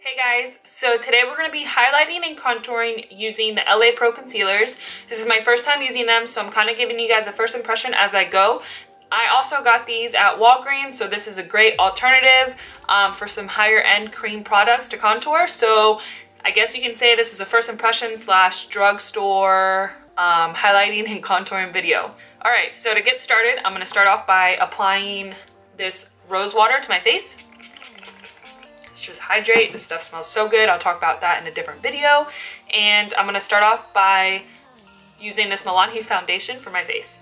Hey guys, so today we're going to be highlighting and contouring using the LA Pro concealers. This is my first time using them, so I'm kind of giving you guys a first impression as I go. I also got these at Walgreens, so this is a great alternative for some higher end cream products to contour. So I guess you can say this is a first impression slash drugstore highlighting and contouring video. Alright, so to get started, I'm going to start off by applying this rose water to my face. Just hydrate. This stuff smells so good. I'll talk about that in a different video. And I'm going to start off by using this Milani Foundation for my face.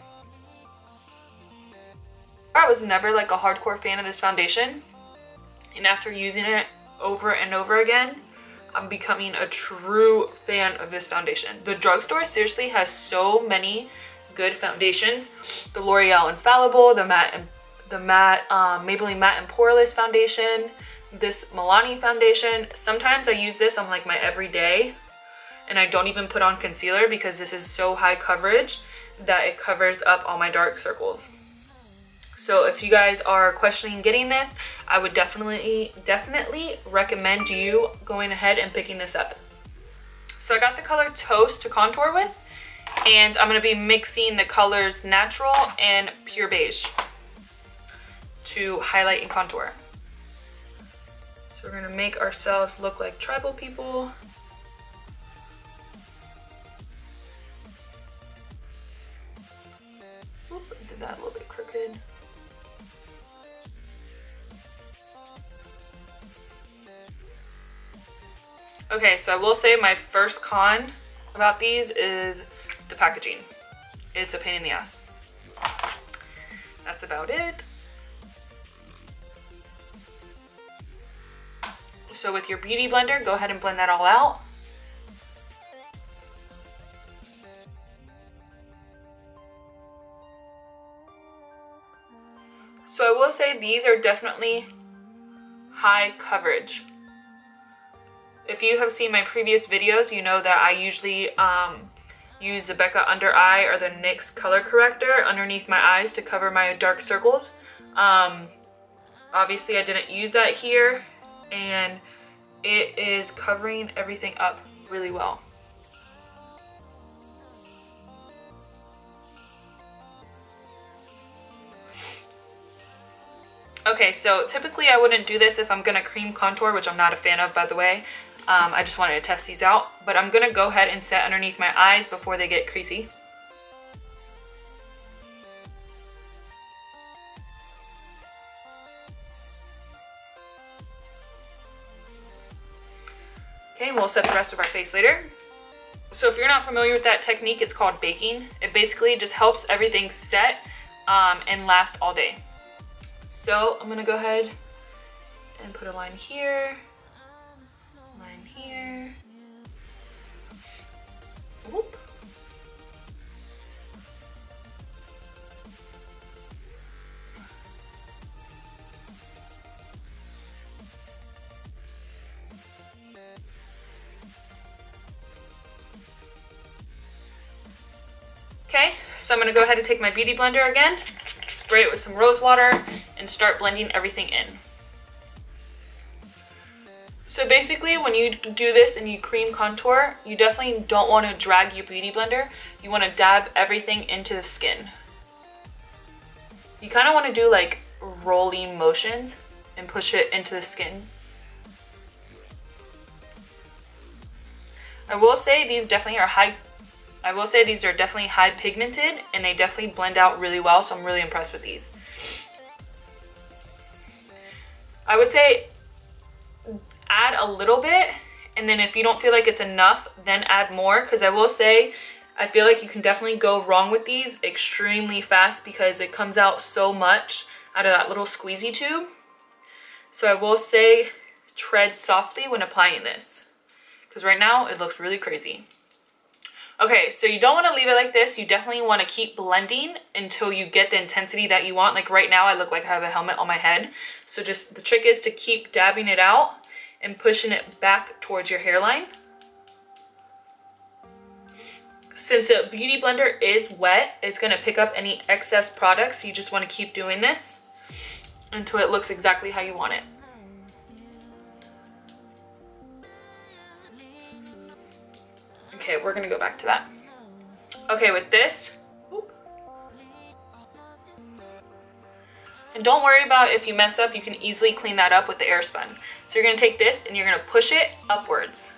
I was never like a hardcore fan of this foundation, and after using it over and over again, I'm becoming a true fan of this foundation. The Drugstore seriously has so many good foundations. The L'Oreal Infallible, the Maybelline Matte and Poreless foundation, this Milani foundation. Sometimes I use this on like my everyday and I don't even put on concealer because this is so high coverage that it covers up all my dark circles. So if you guys are questioning getting this, I would definitely recommend you going ahead and picking this up. So I got the color Toast to contour with, and I'm going to be mixing the colors Natural and Pure Beige to highlight and contour. So we're going to make ourselves look like tribal people. Oop, I did that a little bit crooked. Okay, so I will say my first con about these is the packaging. It's a pain in the ass. That's about it. So with your beauty blender, go ahead and blend that all out. So I will say these are definitely high coverage. If you have seen my previous videos, you know that I usually use the Becca Under Eye or the NYX color corrector underneath my eyes to cover my dark circles. Obviously I didn't use that here, and it is covering everything up really well. Okay, so typically I wouldn't do this if I'm gonna cream contour, which I'm not a fan of, by the way. I just wanted to test these out, but I'm gonna go ahead and set underneath my eyes before they get creasy. Okay, we'll set the rest of our face later. So if you're not familiar with that technique, it's called baking. It basically just helps everything set and last all day. So I'm gonna go ahead and put a line here, line here. Whoop. Okay, so I'm gonna go ahead and take my beauty blender again, spray it with some rose water, and start blending everything in. So basically when you do this and you cream contour, you definitely don't want to drag your beauty blender. You want to dab everything into the skin. You kind of want to do like rolling motions and push it into the skin. I will say these definitely are definitely high pigmented, and they definitely blend out really well, so I'm really impressed with these. I would say add a little bit, and then if you don't feel like it's enough, then add more, because I will say I feel like you can definitely go wrong with these extremely fast because it comes out so much out of that little squeezy tube. So I will say tread softly when applying this, because right now it looks really crazy. Okay, so you don't want to leave it like this. You definitely want to keep blending until you get the intensity that you want. Like right now, I look like I have a helmet on my head. So just the trick is to keep dabbing it out and pushing it back towards your hairline. Since the beauty blender is wet, it's going to pick up any excess products. So you just want to keep doing this until it looks exactly how you want it. Okay, we're gonna go back to that. Okay, with this, and don't worry about if you mess up, you can easily clean that up with the Airspun. So you're gonna take this and you're gonna push it upwards.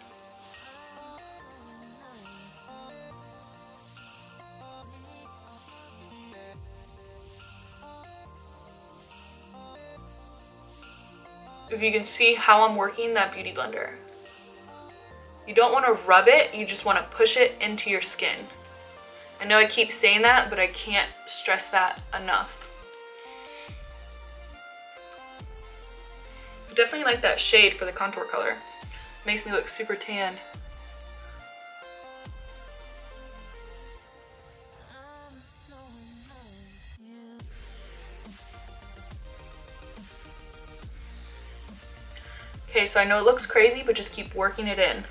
If you can see how I'm working that beauty blender. You don't want to rub it, you just want to push it into your skin. I know I keep saying that, but I can't stress that enough. I definitely like that shade for the contour color. Makes me look super tan. Okay, so I know it looks crazy, but just keep working it in.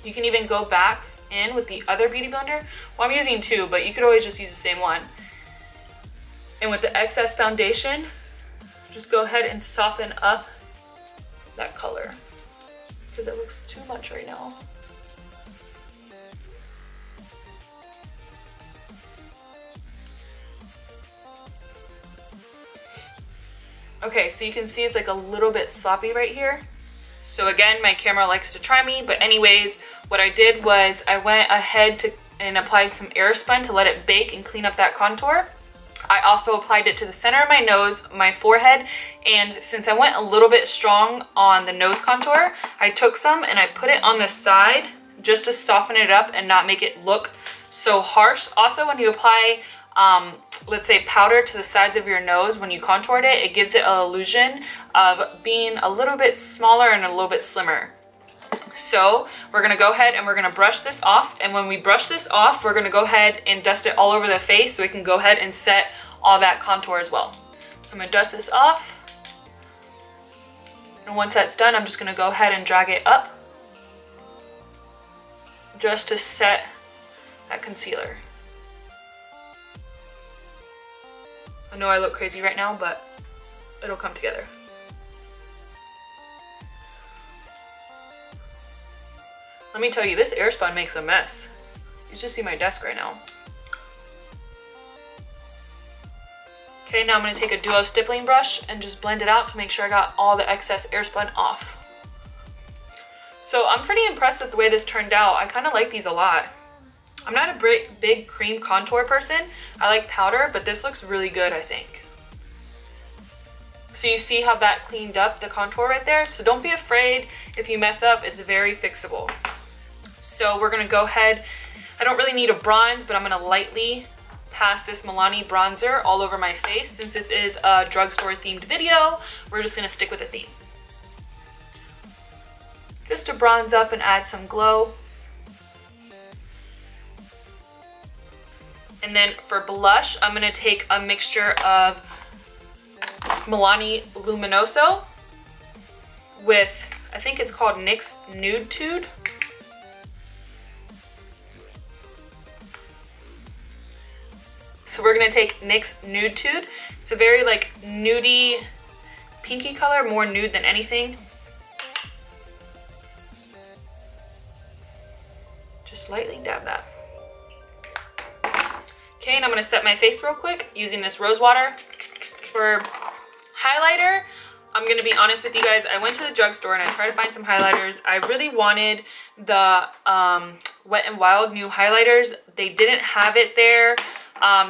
You can even go back in with the other beauty blender. Well, I'm using two, but you could always just use the same one. And with the excess foundation, just go ahead and soften up that color because it looks too much right now. Okay, so you can see it's like a little bit sloppy right here. So again, my camera likes to try me, but anyways, what I did was I went ahead and applied some Airspun to let it bake and clean up that contour. I also applied it to the center of my nose, my forehead, and since I went a little bit strong on the nose contour, I took some and I put it on the side just to soften it up and not make it look so harsh. Also, when you apply let's say powder to the sides of your nose when you contoured it, it gives it an illusion of being a little bit smaller and a little bit slimmer. So we're gonna go ahead and we're gonna brush this off, and when we brush this off, we're gonna go ahead and dust it all over the face so we can go ahead and set all that contour as well. So I'm gonna dust this off, and once that's done, I'm just gonna go ahead and drag it up just to set that concealer. I know I look crazy right now, but it'll come together. Let me tell you, this Airspun makes a mess. You should see my desk right now. Okay, now I'm going to take a duo stippling brush and just blend it out to make sure I got all the excess Airspun off. So I'm pretty impressed with the way this turned out. I kind of like these a lot. I'm not a big cream contour person. I like powder, but this looks really good, I think. So you see how that cleaned up the contour right there? So don't be afraid if you mess up, it's very fixable. So we're gonna go ahead, I don't really need a bronze, but I'm gonna lightly pass this Milani bronzer all over my face. Since this is a drugstore themed video, we're just gonna stick with the theme. Just to bronze up and add some glow. And then for blush, I'm gonna take a mixture of Milani Luminoso with, I think it's called NYX Nude Tude. So we're gonna take NYX Nude Tude. It's a very like nudie, pinky color, more nude than anything. Just lightly dab that. Okay, and I'm gonna set my face real quick using this rose water. For highlighter, I'm gonna be honest with you guys, I went to the drugstore and I tried to find some highlighters. I really wanted the Wet n Wild new highlighters. They didn't have it there.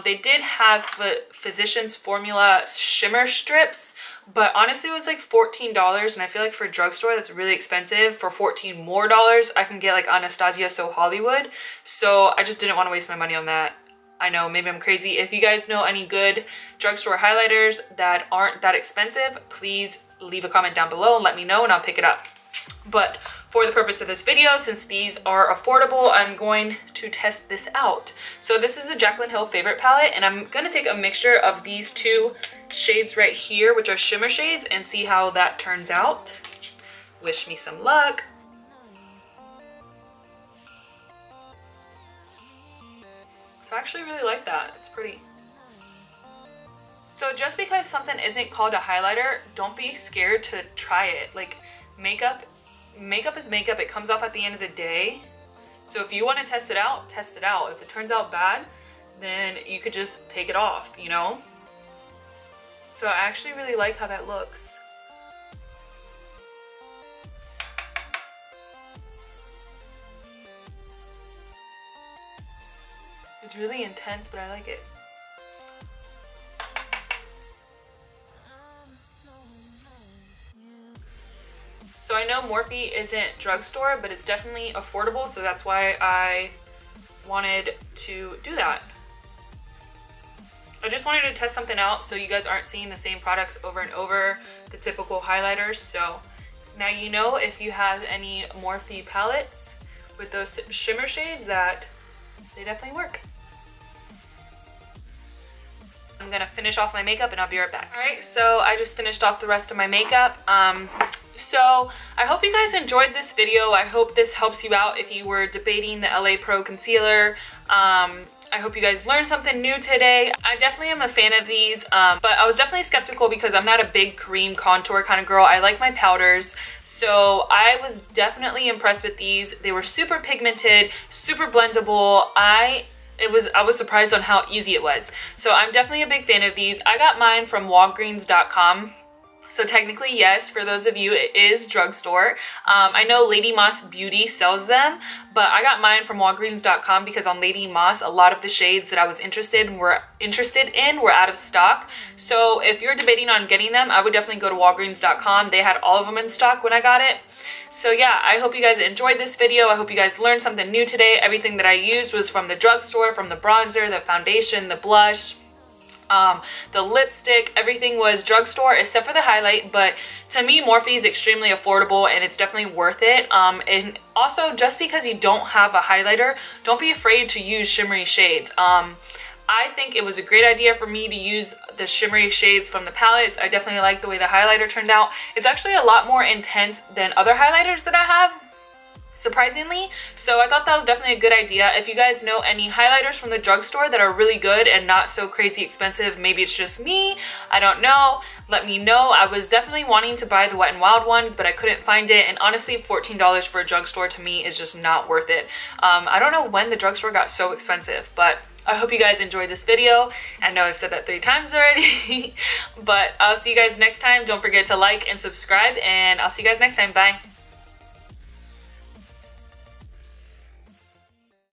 They did have the Physicians Formula shimmer strips, but honestly it was like $14, and I feel like for a drugstore that's really expensive. For $14 more, I can get like Anastasia So Hollywood. So I just didn't want to waste my money on that. I know, maybe I'm crazy. If you guys know any good drugstore highlighters that aren't that expensive, please leave a comment down below and let me know and I'll pick it up. But for the purpose of this video, since these are affordable, I'm going to test this out. So this is the Jaclyn Hill Favorite Palette, and I'm gonna take a mixture of these two shades right here, which are shimmer shades, and see how that turns out. Wish me some luck. So I actually really like that. It's pretty. So just because something isn't called a highlighter, don't be scared to try it. Like, makeup is makeup. It comes off at the end of the day. So if you want to test it out, test it out. If it turns out bad, then you could just take it off, you know? So I actually really like how that looks. It's really intense, but I like it. So I know Morphe isn't drugstore, but it's definitely affordable, so that's why I wanted to do that. I just wanted to test something out so you guys aren't seeing the same products over and over, the typical highlighters. So now you know if you have any Morphe palettes with those shimmer shades that they definitely work. I'm gonna finish off my makeup and I'll be right back. Alright, so I just finished off the rest of my makeup. So I hope you guys enjoyed this video. I hope this helps you out if you were debating the LA Pro concealer. I hope you guys learned something new today. I definitely am a fan of these, but I was definitely skeptical because I'm not a big cream contour kind of girl. I like my powders. So I was definitely impressed with these. They were super pigmented, super blendable. I was surprised on how easy it was. So I'm definitely a big fan of these. I got mine from Walgreens.com. So technically, yes, for those of you, it is drugstore. I know Lady Moss Beauty sells them, but I got mine from Walgreens.com because on Lady Moss, a lot of the shades that I was interested in were out of stock. So if you're debating on getting them, I would definitely go to Walgreens.com. They had all of them in stock when I got it. So yeah, I hope you guys enjoyed this video. I hope you guys learned something new today. Everything that I used was from the drugstore, from the bronzer, the foundation, the blush, the lipstick. Everything was drugstore except for the highlight, but to me Morphe is extremely affordable and it's definitely worth it. And also, just because you don't have a highlighter, don't be afraid to use shimmery shades. I think it was a great idea for me to use the shimmery shades from the palettes. I definitely like the way the highlighter turned out. It's actually a lot more intense than other highlighters that I have, surprisingly. So I thought that was definitely a good idea. If you guys know any highlighters from the drugstore that are really good and not so crazy expensive, maybe it's just me, I don't know, let me know. I was definitely wanting to buy the Wet n Wild ones, but I couldn't find it, and honestly $14 for a drugstore to me is just not worth it. I don't know when the drugstore got so expensive, but I hope you guys enjoyed this video. I know I've said that 3 times already, but I'll see you guys next time. Don't forget to like and subscribe, and I'll see you guys next time. Bye.